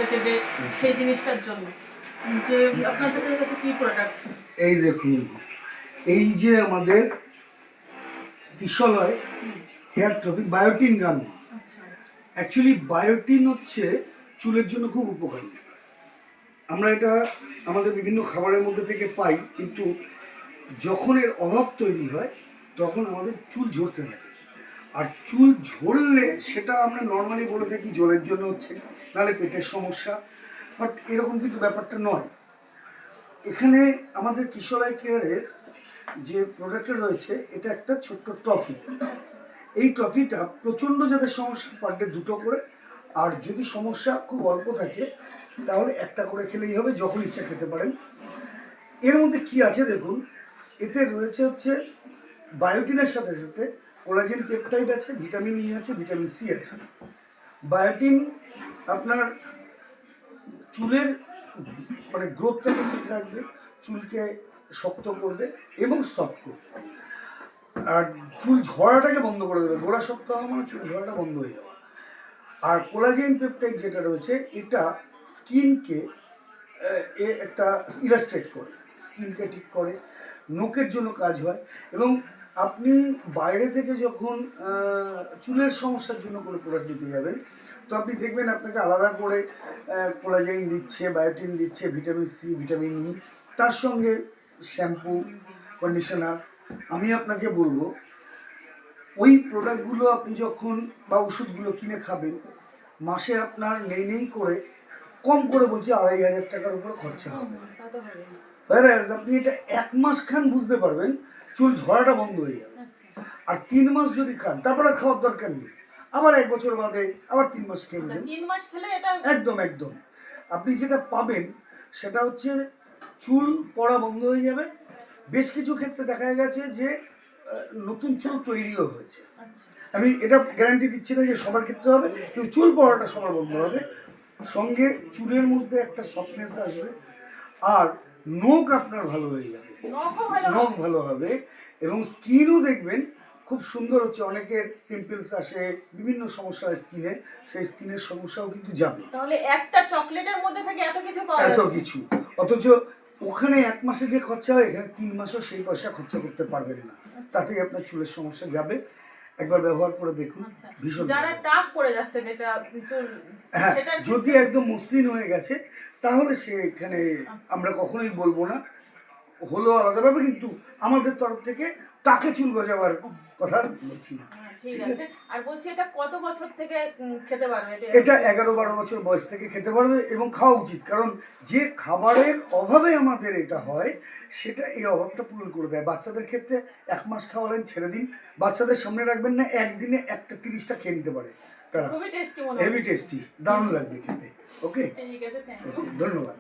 হয়েছে যে সেই জিনিসটার জন্য যে আপনাদের কাছে কি প্রোডাক্ট? এই দেখুন, এই যে আমাদের কিশলয় হেয়ার টপিক বায়োটিন গান। অ্যাকচুয়ালি বায়োটিন হচ্ছে চুলের জন্য খুব উপকারী। আমরা এটা আমাদের বিভিন্ন খাবারের মধ্যে থেকে পাই, কিন্তু যখন এর অভাব তৈরি হয় তখন আমাদের চুল ঝরতে থাকে। আর চুল ঝরলে সেটা আমরা নর্মালি বলে থাকি জলের জন্য হচ্ছে, নাহলে পেটের সমস্যা, বাট এরকম কিন্তু ব্যাপারটা নয়। এখানে আমাদের কিশোরাই কেয়ারের যে প্রোডাক্টটা রয়েছে এটা একটা ছোট্ট ট্রফি। এই ট্রফিটা প্রচণ্ড যাদের সমস্যা পার ডে 2টো করে, আর যদি সমস্যা খুব অল্প থাকে তাহলে একটা করে খেলেই হবে, যখন ইচ্ছা খেতে পারেন। এর মধ্যে কি আছে দেখুন, এতে রয়েছে হচ্ছে বায়োটিনের সাথে সাথে কোলাজেন পেপটাইড আছে, ভিটামিন ই আছে, ভিটামিন সি আছে। বায়োটিন আপনার চুলের মানে গ্রোথটাকে ঠিক রাখবে, চুলকে শক্ত করবে এবং সফট করবে, আর চুল ঝরাটাকে বন্ধ করে দেবে। গোড়া শক্ত হওয়া মানে চুল ঝরাটা বন্ধ হয়ে যাওয়া। আর কোলাজেন পেপটাইড যেটা রয়েছে এটা স্কিনকে একটা ইলাস্ট্রেট করে, স্কিনকে ঠিক করে, নখের জন্য কাজ হয়। এবং আপনি বাইরে থেকে যখন চুলের সমস্যার জন্য কোনো প্রোডাক্ট দিতে যাবেন, তো আপনি দেখবেন আপনাকে আলাদা করে কোলাজেন দিচ্ছে, বায়োটিন দিচ্ছে, ভিটামিন সি, ভিটামিন ই, তার সঙ্গে শ্যাম্পু, কন্ডিশনার। আমি আপনাকে বলবো ওই প্রোডাক্টগুলো আপনি যখন বা ওষুধগুলো কিনে খাবেন, মাসে আপনার নেই করে কম করে বলছি 2500 টাকার উপরে খরচা হবে। আপনি এটা 1 মাস খান, বুঝতে পারবেন চুল ঝরাটা বন্ধ হয়ে যাবে। আর 3 মাস যদি খান, তারপরে খাওয়ার দরকার নেই, আবার 1 বছর বাদে আবার 3 মাস খেয়ে নেবেন। 3 মাস খেলে এটা একদম একদম আপনি যেটা পাবেন সেটা হচ্ছে চুল পড়া বন্ধ হয়ে যাবে। বেশ কিছু ক্ষেত্রে দেখা গেছে যে নতুন চুল তৈরিও হয়েছে। আমি এটা গ্যারান্টি দিচ্ছি না যে সবার ক্ষেত্রে হবে, কিন্তু চুল পড়াটা সবার বন্ধ হবে। সঙ্গে চুলের মধ্যে একটা সফটনেস আসবে, আর নখ আপনার ভালো হয়ে যাবে, নখ ভালো হবে, এবং স্কিনও দেখবেন খুব সুন্দর হচ্ছে। অনেকের পিম্পলস আসে, বিভিন্ন সমস্যা হয় স্কিনে, সেই স্কিনের সমস্যাও কিন্তু যাবে। তাহলে একটা চকলেটের মধ্যে থেকে এত কিছু পাওয়া যায়, এত কিছু, অথচ ওখানে 1 মাসে যে খরচা হয় এখানে 3 মাসও সেই পয়সা খরচা করতে পারবেন না। তাতেই আপনার চুলের সমস্যা যাবে। একবার ব্যবহার করে দেখুন, ভীষণ। যারা টাক পড়ে যাচ্ছে, যেটা চুল, হ্যাঁ, যদি একদম মসৃণ হয়ে গেছে তাহলে সে এখানে আমরা কখনোই বলবো না, হলো আলাদা ব্যাপার, কিন্তু আমাদের তরফ থেকে টাকে চুল গজাবার কথা বলছি না। ঠিক আছে। আর বলছি এটা কত বছর থেকে খেতে পারবে? এটা 11-12 বছর বয়স থেকে খেতে পারবে, এবং খাওয়া উচিত, কারণ যে খাবারের অভাবে আমাদের এটা হয় সেটা এই অভাবটা পূরণ করে দেয়। বাচ্চাদের ক্ষেত্রে 1 মাস খাওয়ালেন, ছেড়ে দিন, বাচ্চাদের সামনে রাখবেন না, একদিনে 30টা খেয়ে নিতে পারে তারা। খুবই টেস্টি মনে হয়, হেভি টেস্টি, দারুণ লাগবে খেতে। ওকে, ঠিক আছে, থ্যাংক ইউ, ধন্যবাদ।